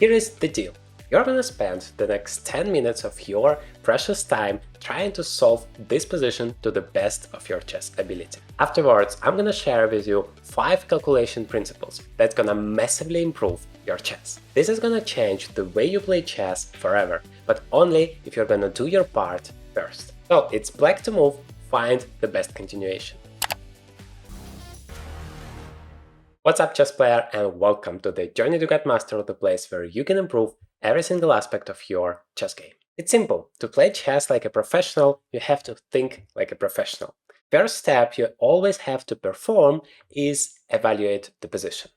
Here is the deal. You're gonna spend the next 10 minutes of your precious time trying to solve this position to the best of your chess ability. Afterwards, I'm gonna share with you 5 calculation principles that's gonna massively improve your chess. This is gonna change the way you play chess forever, but only if you're gonna do your part first. So it's black to move, find the best continuation. What's up, chess player, and welcome to the Journey to Grandmaster, the place where you can improve every single aspect of your chess game. It's simple. To play chess like a professional, you have to think like a professional. First step you always have to perform is evaluate the position.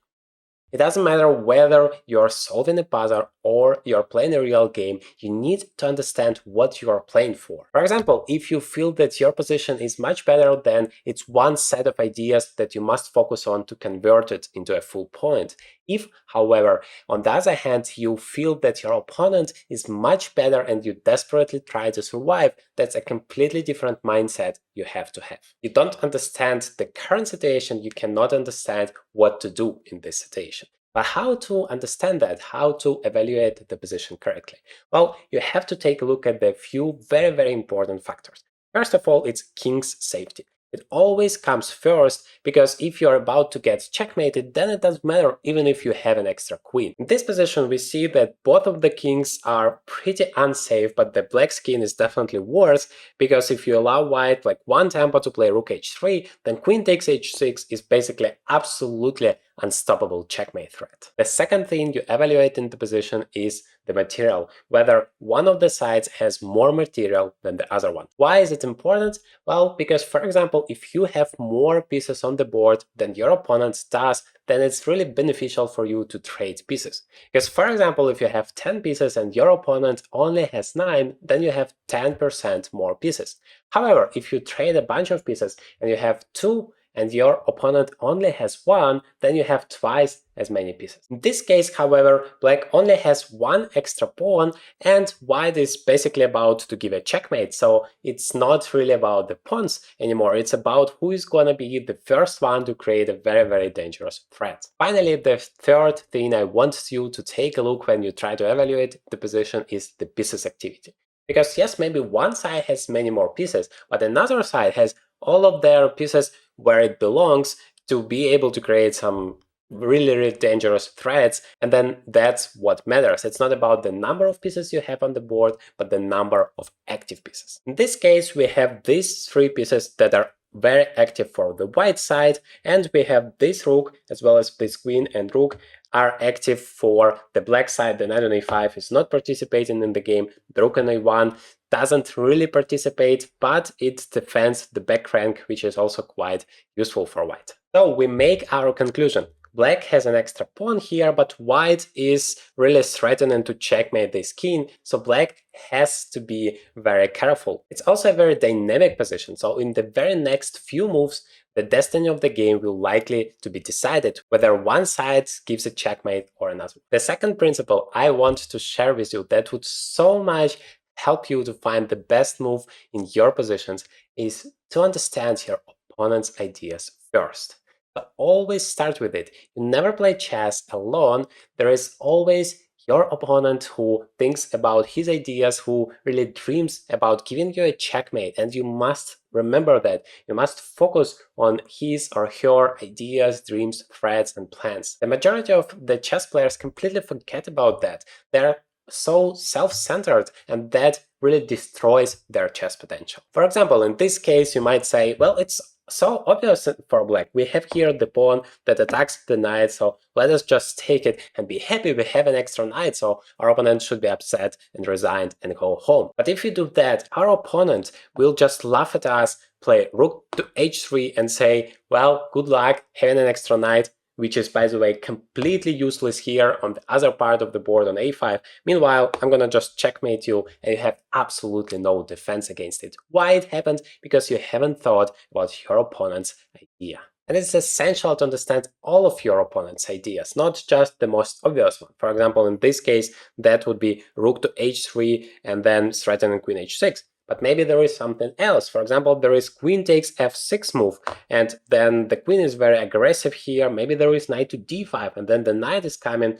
It doesn't matter whether you're solving a puzzle or you're playing a real game, you need to understand what you are playing for. For example, if you feel that your position is much better, then it's one set of ideas that you must focus on to convert it into a full point. If, however, on the other hand, you feel that your opponent is much better and you desperately try to survive, that's a completely different mindset you have to have. You don't understand the current situation, you cannot understand what to do in this situation. But how to understand that, how to evaluate the position correctly? Well, you have to take a look at the few very important factors. First of all, it's king's safety. It always comes first, because if you're about to get checkmated, then it doesn't matter even if you have an extra queen. In this position, we see that both of the kings are pretty unsafe, but the black king is definitely worse, because if you allow white like one tempo to play rook h3, then queen takes h6 is basically absolutely unstoppable checkmate threat. The second thing you evaluate in the position is the material, whether one of the sides has more material than the other one. Why is it important? Well, because for example, if you have more pieces on the board than your opponent does, then it's really beneficial for you to trade pieces. Because for example, if you have 10 pieces and your opponent only has 9, then you have 10% more pieces. However, if you trade a bunch of pieces and you have 2 and your opponent only has 1, then you have twice as many pieces. In this case, however, black only has 1 extra pawn and white is basically about to give a checkmate, so it's not really about the pawns anymore, it's about who is gonna be the first one to create a very dangerous threat. Finally, the third thing I want you to take a look when you try to evaluate the position is the pieces activity. Because yes, maybe one side has many more pieces, but another side has all of their pieces where it belongs to be able to create some really dangerous threats, and then that's what matters. It's not about the number of pieces you have on the board, but the number of active pieces. In this case, we have these 3 pieces that are very active for the white side, and we have this rook as well as this queen and rook are active for the black side. The knight on a5 is not participating in the game, the rook on a1 doesn't really participate, but it defends the back rank, which is also quite useful for white. So we make our conclusion. Black has an extra pawn here, but white is really threatening to checkmate this king, so black has to be very careful. It's also a very dynamic position, so in the very next few moves, the destiny of the game will likely to be decided, whether one side gives a checkmate or another. The second principle I want to share with you that would so much help you to find the best move in your positions is to understand your opponent's ideas first. But always start with it. You never play chess alone. There is always your opponent who thinks about his ideas, who really dreams about giving you a checkmate, and you must remember that. You must focus on his or her ideas, dreams, threats, and plans. The majority of the chess players completely forget about that. They're so self-centered, and that really destroys their chess potential. For example, in this case, you might say, well, it's so obvious for black. We have here the pawn that attacks the knight, so let us just take it and be happy we have an extra knight, so our opponent should be upset and resigned and go home. But if you do that, our opponent will just laugh at us, play rook to h3 and say, well, good luck having an extra knight, which is, by the way, completely useless here on the other part of the board on a5. Meanwhile, I'm gonna just checkmate you and you have absolutely no defense against it. Why it happened? Because you haven't thought about your opponent's idea. And it's essential to understand all of your opponent's ideas, not just the most obvious one. For example, in this case, that would be rook to h3 and then threatening queen h6. But maybe there is something else. For example, there is queen takes f6 move, and then the queen is very aggressive here. Maybe there is knight to d5, and then the knight is coming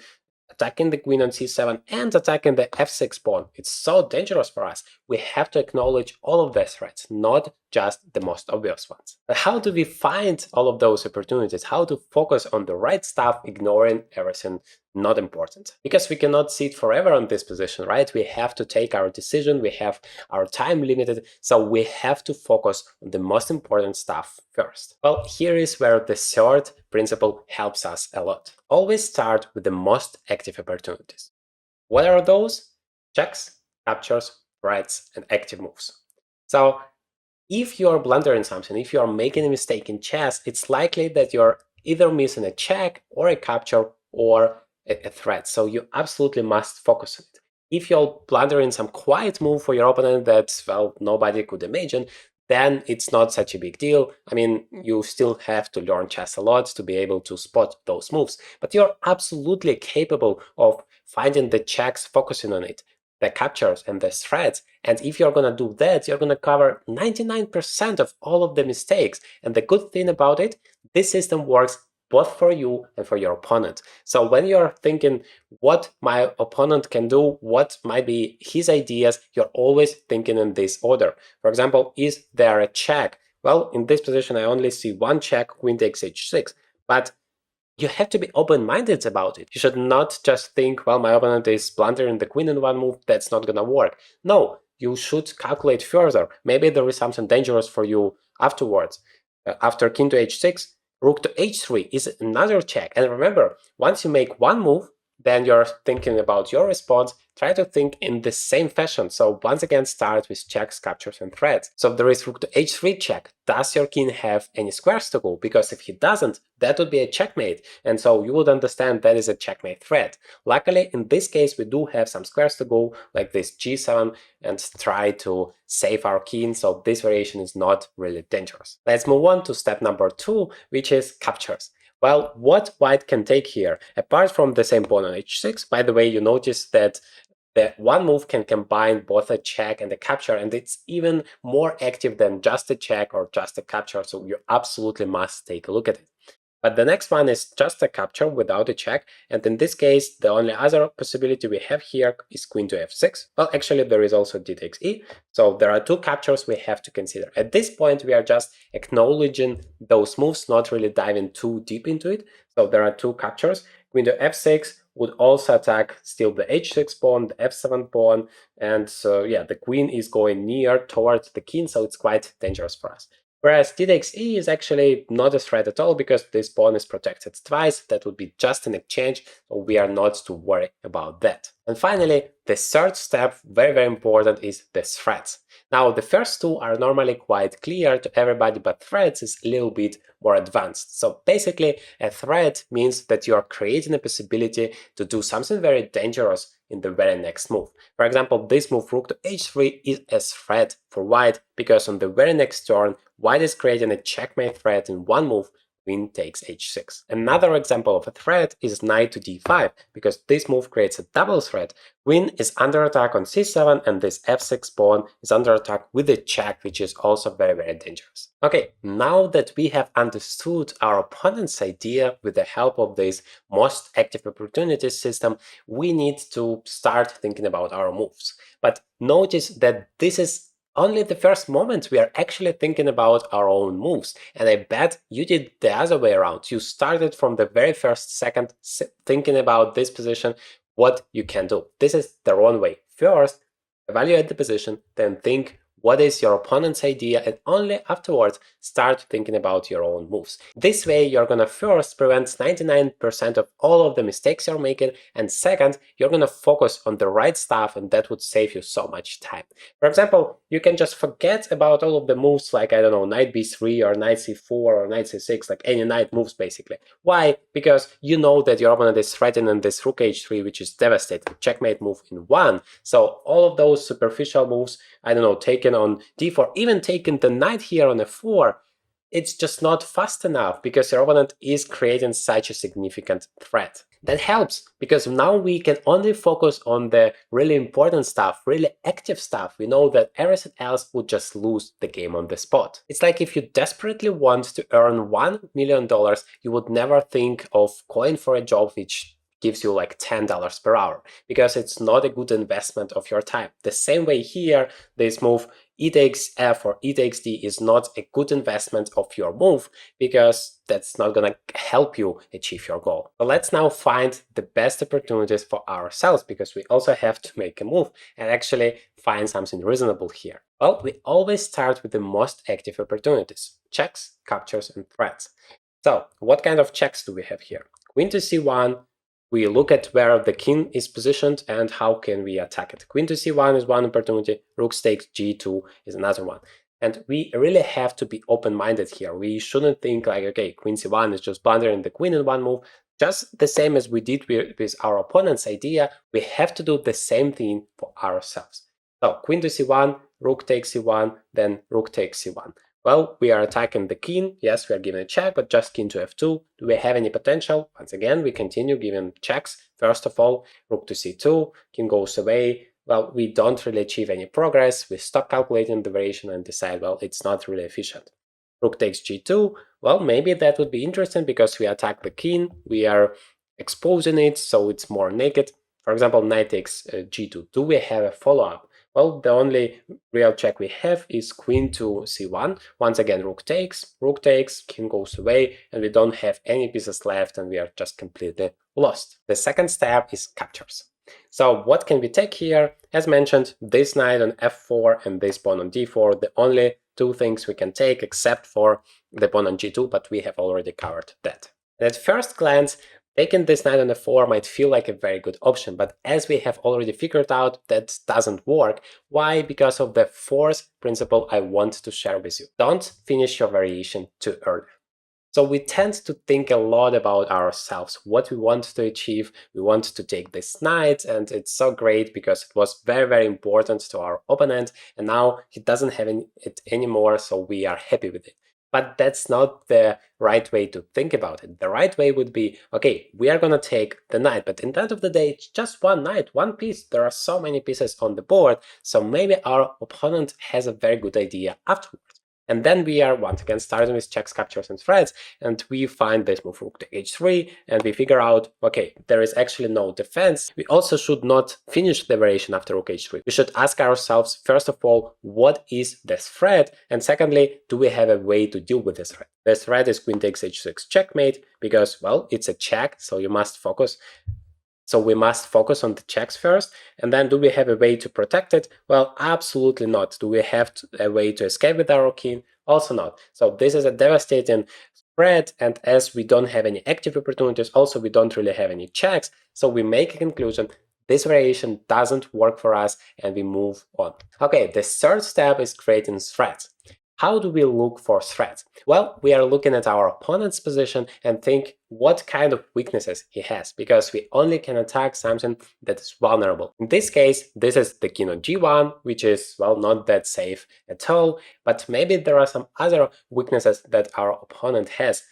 attacking the queen on c7 and attacking the f6 pawn. It's so dangerous for us. We have to acknowledge all of the threats, not just the most obvious ones. But how do we find all of those opportunities? How to focus on the right stuff, ignoring everything not important? Because we cannot sit forever on this position, right? We have to take our decision, we have our time limited, so we have to focus on the most important stuff first. Well, here is where the third principle helps us a lot. Always start with the most active opportunities. What are those? Checks, captures, threats, and active moves. So if you're blundering something, if you're making a mistake in chess, it's likely that you're either missing a check or a capture or a threat. So you absolutely must focus on it. If you're blundering some quiet move for your opponent that, well, nobody could imagine, then it's not such a big deal. I mean, you still have to learn chess a lot to be able to spot those moves, but you're absolutely capable of finding the checks, focusing on it, the captures and the threads. And if you're going to do that, you're going to cover 99% of all of the mistakes. And the good thing about it, this system works both for you and for your opponent. So when you're thinking what my opponent can do, what might be his ideas, you're always thinking in this order. For example, is there a check? Well, in this position, I only see one check, queen takes h6. But you have to be open-minded about it. You should not just think, well, my opponent is blundering the queen in one move, that's not gonna work. No, you should calculate further. Maybe there is something dangerous for you afterwards. After king to h6, rook to h3 is another check. And remember, once you make one move, then you're thinking about your response. Try to think in the same fashion. So once again, start with checks, captures, and threats. So if there is rook to h3 check, does your king have any squares to go? Because if he doesn't, that would be a checkmate. And so you would understand that is a checkmate threat. Luckily, in this case, we do have some squares to go, like this g7, and try to save our king. So this variation is not really dangerous. Let's move on to step number 2, which is captures. Well, what white can take here, apart from the same pawn on h6, by the way, you notice that the one move can combine both a check and a capture, and it's even more active than just a check or just a capture, so you absolutely must take a look at it. But the next one is just a capture without a check, and in this case, the only other possibility we have here is queen to f6. Well, actually, there is also d takes e, so there are two captures we have to consider. At this point, we are just acknowledging those moves, not really diving too deep into it. So there are two captures. Queen to f6 would also attack still the h6 pawn, the f7 pawn, and so yeah, the queen is going near towards the king, so it's quite dangerous for us. Whereas d takes e is actually not a threat at all because this pawn is protected twice. That would be just an exchange, so we are not to worry about that. And finally, the third step, very, very important, is the threats. Now, the first two are normally quite clear to everybody, but threats is a little bit more advanced. So basically, a threat means that you are creating a possibility to do something very dangerous in the very next move. For example, this move rook to h3 is a threat for white because on the very next turn, white is creating a checkmate threat in one move, queen takes h6. Another example of a threat is knight to d5, because this move creates a double threat. Queen is under attack on c7 and this f6 pawn is under attack with a check, which is also very, very dangerous. Okay, now that we have understood our opponent's idea with the help of this most active opportunities system, we need to start thinking about our moves. But notice that this is only the first moment we are actually thinking about our own moves. And I bet you did the other way around. You started from the very first second thinking about this position, what you can do. This is the wrong way. First, evaluate the position, then think what is your opponent's idea, and only afterwards start thinking about your own moves. This way, you're gonna first prevent 99% of all of the mistakes you're making, and second, you're gonna focus on the right stuff, and that would save you so much time. For example, you can just forget about all of the moves like, I don't know, knight b3 or knight c4 or knight c6, like any knight moves basically. Why? Because you know that your opponent is threatening this rook h3, which is devastating, checkmate move in one. So all of those superficial moves, I don't know, taken on d4, even taking the knight here on f4, it's just not fast enough because your opponent is creating such a significant threat. That helps because now we can only focus on the really important stuff, really active stuff. We know that everything else would just lose the game on the spot. It's like if you desperately want to earn $1 million, you would never think of going for a job which gives you like $10 per hour, because it's not a good investment of your time. The same way here, this move e takes f or e takes d is not a good investment of your move, because that's not gonna help you achieve your goal. So let's now find the best opportunities for ourselves, because we also have to make a move and actually find something reasonable here. Well, we always start with the most active opportunities: checks, captures, and threats. So what kind of checks do we have here? Queen to c1, we look at where the king is positioned and how can we attack it. Queen to c1 is one opportunity, rook takes g2 is another one. And we really have to be open-minded here. We shouldn't think like, okay, queen c1 is just blundering the queen in one move. Just the same as we did with our opponent's idea, we have to do the same thing for ourselves. So queen to c1, rook takes c1, then rook takes c1. Well, we are attacking the king. Yes, we are giving a check, but just king to f2. Do we have any potential? Once again, we continue giving checks. First of all, rook to c2, king goes away. Well, we don't really achieve any progress. We stop calculating the variation and decide, well, it's not really efficient. Rook takes g2. Well, maybe that would be interesting because we attack the king. We are exposing it, so it's more naked. For example, knight takes g2. Do we have a follow-up? Well, the only real check we have is queen to c1. Once again, rook takes, king goes away, and we don't have any pieces left, and we are just completely lost. The second step is captures. So what can we take here? As mentioned, this knight on f4 and this pawn on d4, the only two things we can take, except for the pawn on g2, but we have already covered that. And at first glance, taking this knight on f4 might feel like a very good option, but as we have already figured out, that doesn't work. Why? Because of the fourth principle I want to share with you. Don't finish your variation too early. So we tend to think a lot about ourselves, what we want to achieve. We want to take this knight, and it's so great because it was very, very important to our opponent, and now he doesn't have it anymore, so we are happy with it. But that's not the right way to think about it. The right way would be, okay, we are gonna take the knight, but in the end of the day, it's just one knight, one piece. There are so many pieces on the board, so maybe our opponent has a very good idea afterwards. And then we are once again starting with checks, captures, and threats, and we find this move rook to h3, and we figure out, okay, there is actually no defense. We also should not finish the variation after rook h3. We should ask ourselves, first of all, what is this threat? And secondly, do we have a way to deal with this threat? This threat is queen takes h6 checkmate, because, well, it's a check, so you must focus. So we must focus on the checks first, and then do we have a way to protect it? Well, absolutely not. Do we have a way to escape with our king? Also not. So this is a devastating spread, and as we don't have any active opportunities, also we don't really have any checks, so we make a conclusion, this variation doesn't work for us, and we move on. Okay, the third step is creating threats. How do we look for threats? Well, we are looking at our opponent's position and think what kind of weaknesses he has, because we only can attack something that is vulnerable. In this case, this is the king on g1, which is, well, not that safe at all, but maybe there are some other weaknesses that our opponent has.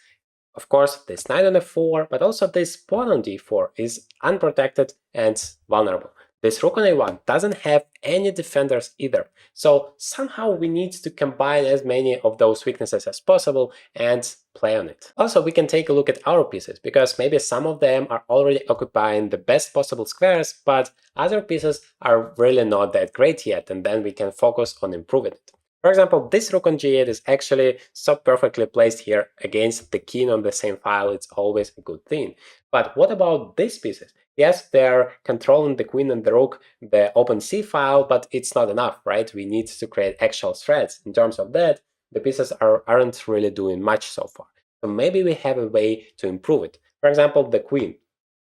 Of course, this knight on f4, but also this pawn on d4 is unprotected and vulnerable. This rook on a1 doesn't have any defenders either, so somehow we need to combine as many of those weaknesses as possible and play on it. Also, we can take a look at our pieces, because maybe some of them are already occupying the best possible squares, but other pieces are really not that great yet, and then we can focus on improving it. For example, this rook on g8 is actually so perfectly placed here against the king on the same file, it's always a good thing. But what about these pieces? Yes, they're controlling the queen and the rook, the open c file, but it's not enough, right? We need to create actual threats. In terms of that, the pieces aren't really doing much so far. So maybe we have a way to improve it. For example, the queen.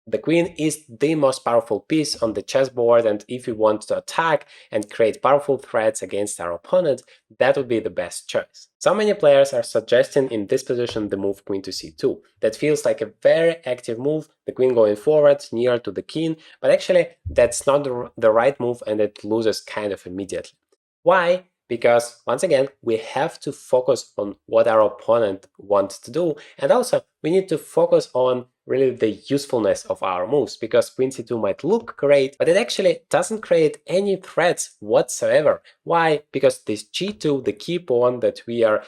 The queen is the most powerful piece on the chessboard, and if we want to attack and create powerful threats against our opponent, that would be the best choice. So many players are suggesting in this position the move queen to c2. That feels like a very active move, the queen going forward, near to the king, but actually that's not the right move, and it loses kind of immediately. Why? Because, once again, we have to focus on what our opponent wants to do, and also we need to focus on really the usefulness of our moves, because queen c2 might look great, but it actually doesn't create any threats whatsoever. Why? Because this g2, the key pawn that we are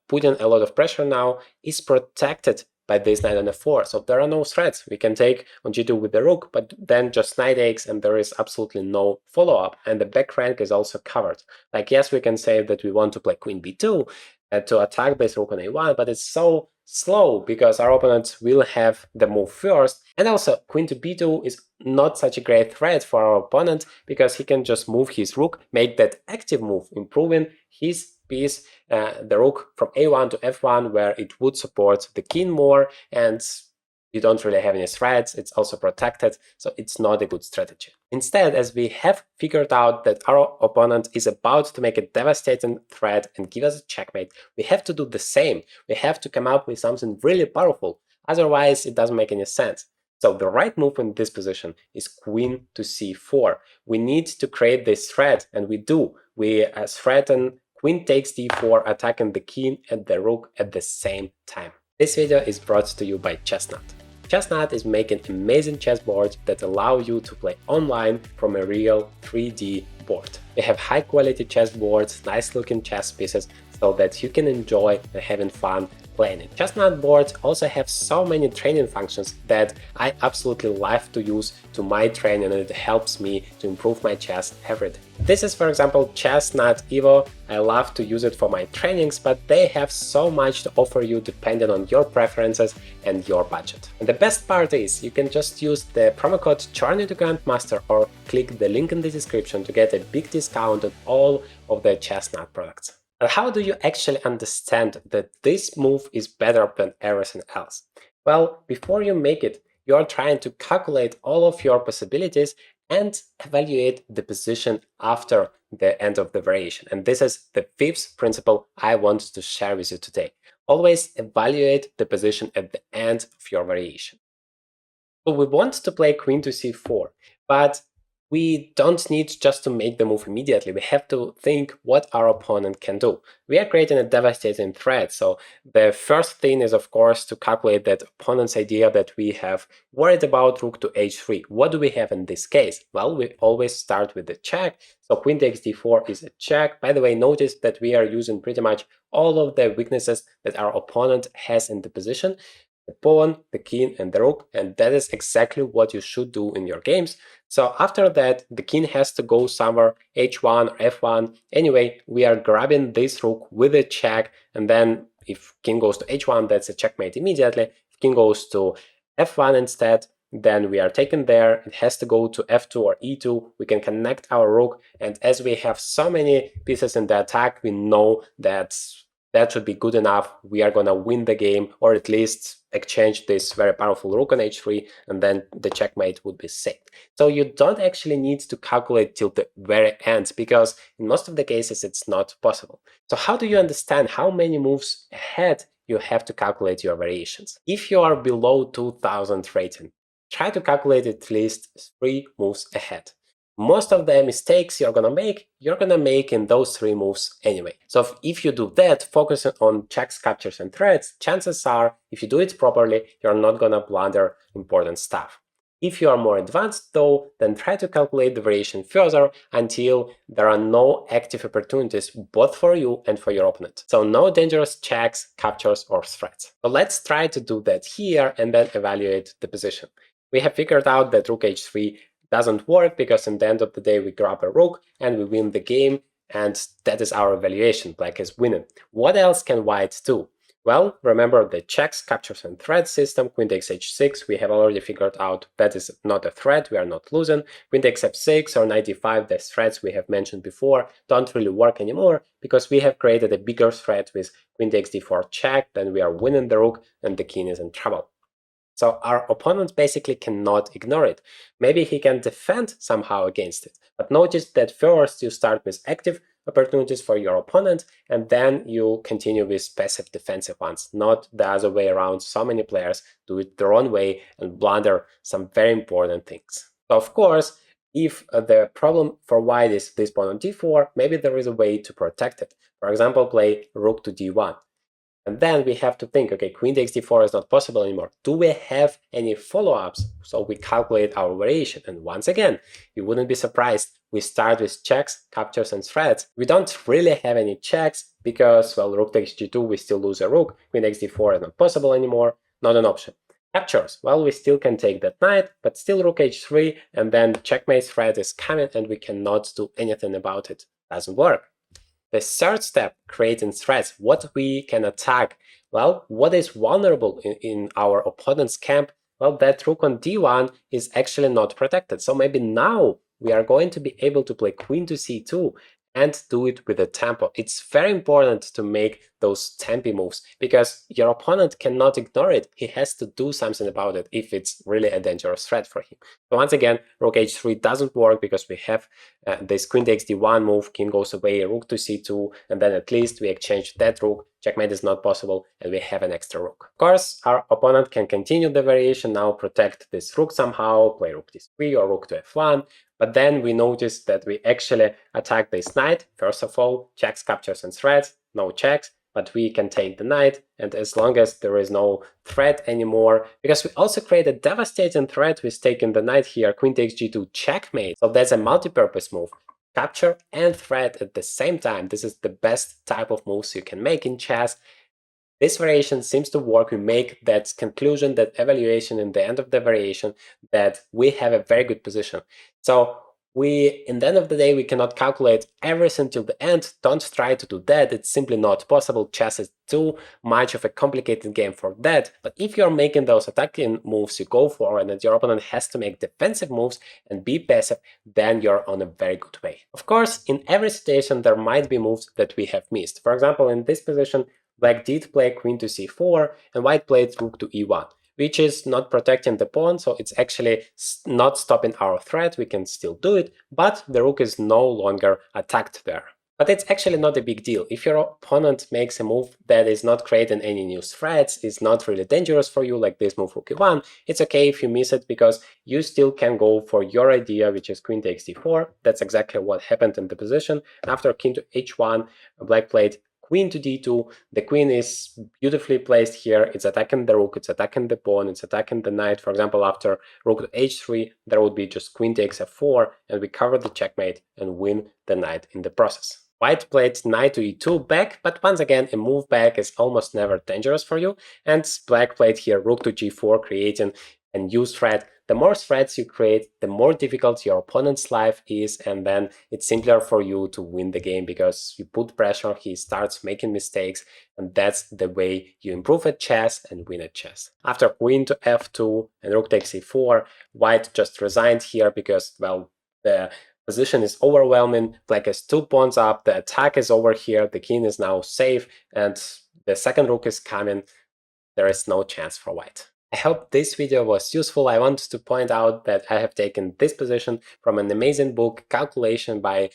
putting a lot of pressure now, is protected by this knight on f4. So there are no threats. We can take on g2 with the rook, but then just knight takes and there is absolutely no follow-up. And the back rank is also covered. Like, yes, we can say that we want to play queen b2 to attack this rook on a1, but it's so slow because our opponent will have the move first. And also, queen to b2 is not such a great threat for our opponent because he can just move his rook, make that active move, improving his piece, the rook from a1 to f1, where it would support the king more, and you don't really have any threats, it's also protected, so it's not a good strategy. Instead, as we have figured out that our opponent is about to make a devastating threat and give us a checkmate, we have to do the same. We have to come up with something really powerful, otherwise it doesn't make any sense. So the right move in this position is queen to c4. We need to create this threat, and we do. We threaten queen takes d4, attacking the king and the rook at the same time. This video is brought to you by Chestnut. Chestnut is making amazing chessboards that allow you to play online from a real 3D board. They have high quality chessboards, nice looking chess pieces, so that you can enjoy and having fun playing it. Chestnut boards also have so many training functions that I absolutely love to use to my training, and it helps me to improve my chess every day. This is, for example, Chestnut Evo. I love to use it for my trainings, but they have so much to offer you depending on your preferences and your budget. And the best part is you can just use the promo code Journey to Grandmaster or click the link in the description to get a big discount on all of the Chestnut products. But how do you actually understand that this move is better than everything else? Well, before you make it, you are trying to calculate all of your possibilities and evaluate the position after the end of the variation. And this is the fifth principle I want to share with you today. Always evaluate the position at the end of your variation. So we want to play queen to c4, but we don't need just to make the move immediately. We have to think what our opponent can do. We are creating a devastating threat, so the first thing is, of course, to calculate that opponent's idea that we have worried about rook to h3. What do we have in this case? Well, we always start with the check, so queen takes d4 is a check. By the way, notice that we are using pretty much all of the weaknesses that our opponent has in the position. The pawn, the king, and the rook, and that is exactly what you should do in your games. So after that, the king has to go somewhere, h1 or f1. Anyway, we are grabbing this rook with a check, and then if king goes to h1, that's a checkmate immediately. If king goes to f1 instead, then we are taken there. It has to go to f2 or e2. We can connect our rook, and as we have so many pieces in the attack, we know that that should be good enough. We are gonna win the game, or at least exchange this very powerful rook on h3, and then the checkmate would be safe. So you don't actually need to calculate till the very end, because in most of the cases it's not possible. So how do you understand how many moves ahead you have to calculate your variations? If you are below 2000 rating, try to calculate at least 3 moves ahead. Most of the mistakes you're gonna make in those 3 moves anyway. So if you do that, focusing on checks, captures, and threats, chances are, if you do it properly, you're not gonna blunder important stuff. If you are more advanced though, then try to calculate the variation further until there are no active opportunities both for you and for your opponent. So no dangerous checks, captures, or threats. So let's try to do that here and then evaluate the position. We have figured out that rook h3 doesn't work because in the end of the day we grab a rook and we win the game, and that is our evaluation. Black is winning. What else can white do? Well, remember the checks, captures, and threats system. Queen takes h6, we have already figured out that is not a threat, we are not losing. Queen takes f6 or knight d5, the threats we have mentioned before don't really work anymore because we have created a bigger threat with queen takes d4 check, then we are winning the rook and the king is in trouble. So our opponent basically cannot ignore it. Maybe he can defend somehow against it. But notice that first you start with active opportunities for your opponent, and then you continue with passive defensive ones, not the other way around. So many players do it their own way and blunder some very important things. So of course, if the problem for white is this pawn on d4, maybe there is a way to protect it. For example, play rook to d1. And then we have to think, okay, queen takes d4 is not possible anymore. Do we have any follow-ups? So we calculate our variation. And once again, you wouldn't be surprised. We start with checks, captures, and threats. We don't really have any checks because, well, rook takes g2, we still lose a rook. Queen takes d4 is not possible anymore. not an option. Captures, well, we still can take that knight, but still rook h3, and then checkmate threat is coming and we cannot do anything about it. Doesn't work. The third step, creating threats, what we can attack. Well, what is vulnerable in our opponent's camp? Well, that rook on d1 is actually not protected. So maybe now we are going to be able to play queen to c2 and do it with a tempo. It's very important to make those tempi moves because your opponent cannot ignore it. He has to do something about it if it's really a dangerous threat for him. So once again, rook h3 doesn't work because we have this queen takes d1 move, king goes away, rook to c2, and then at least we exchange that rook. Checkmate is not possible, and we have an extra rook. Of course, our opponent can continue the variation, now protect this rook somehow, play rook d3 or rook to f1, but then we notice that we actually attack this knight. First of all, checks, captures, and threats, no checks, but we can take the knight, and as long as there is no threat anymore, because we also create a devastating threat with taking the knight here, queen takes g2, checkmate, so that's a multi-purpose move. Capture and threat at the same time. This is the best type of moves you can make in chess. This variation seems to work. We make that conclusion, that evaluation in the end of the variation, that we have a very good position. So in the end of the day, we cannot calculate everything till the end. Don't try to do that. It's simply not possible. Chess is too much of a complicated game for that. But if you're making those attacking moves, you go forward and your opponent has to make defensive moves and be passive, then you're on a very good way. Of course, in every situation, there might be moves that we have missed. For example, in this position, Black did play queen to c4 and white played rook to e1, which is not protecting the pawn, so it's actually not stopping our threat. We can still do it, but the rook is no longer attacked there. But it's actually not a big deal. If your opponent makes a move that is not creating any new threats, is not really dangerous for you, like this move rook e1, it's okay if you miss it because you still can go for your idea, which is queen takes d4. That's exactly what happened in the position. After king to h1, Black played queen to d2, the queen is beautifully placed here, it's attacking the rook, it's attacking the pawn, it's attacking the knight. For example, after rook to h3, there would be just queen takes f4, and we cover the checkmate and win the knight in the process. White played knight to e2 back, but once again, a move back is almost never dangerous for you, and Black played here rook to g4, creating a new threat. The more threats you create, the more difficult your opponent's life is, and then it's simpler for you to win the game because you put pressure, he starts making mistakes, and that's the way you improve at chess and win at chess. After queen to f2 and rook takes e4, White just resigned here because, well, the position is overwhelming. Black has 2 pawns up, the attack is over here, the king is now safe, and the second rook is coming. There is no chance for White. I hope this video was useful. I want to point out that I have taken this position from an amazing book, Calculation by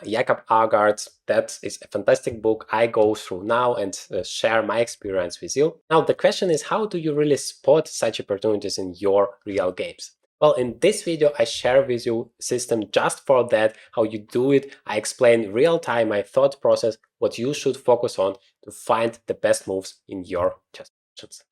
Jakob Agard. That is a fantastic book I go through now and share my experience with you. Now the question is, how do you really spot such opportunities in your real games? Well, in this video, I share with you a system just for that, how you do it. I explain real time my thought process, what you should focus on to find the best moves in your chess positions.